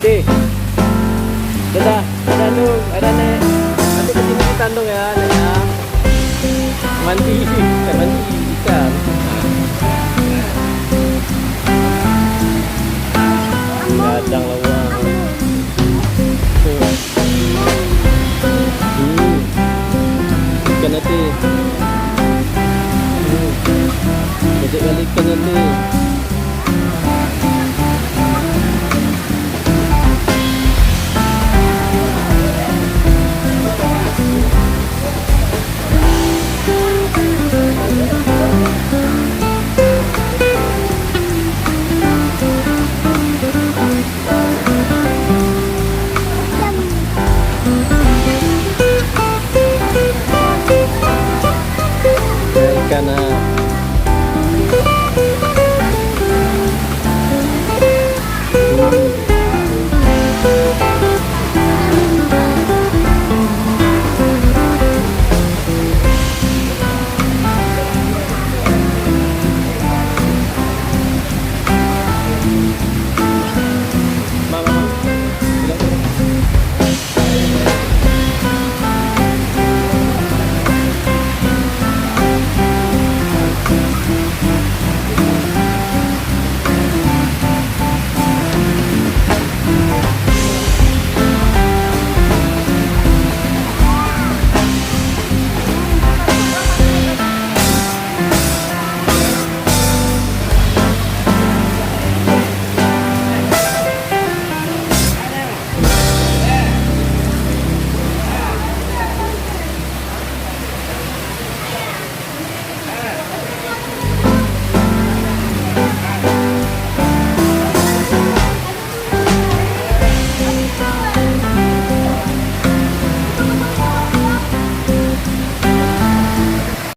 Oke. Dadah, dadah dong, ada nih. Nanti kesini kita dong ya, Naya. Mandi, mandi ikan. Kadang lawang. Ikan nanti. Jadi kali ikan nanti.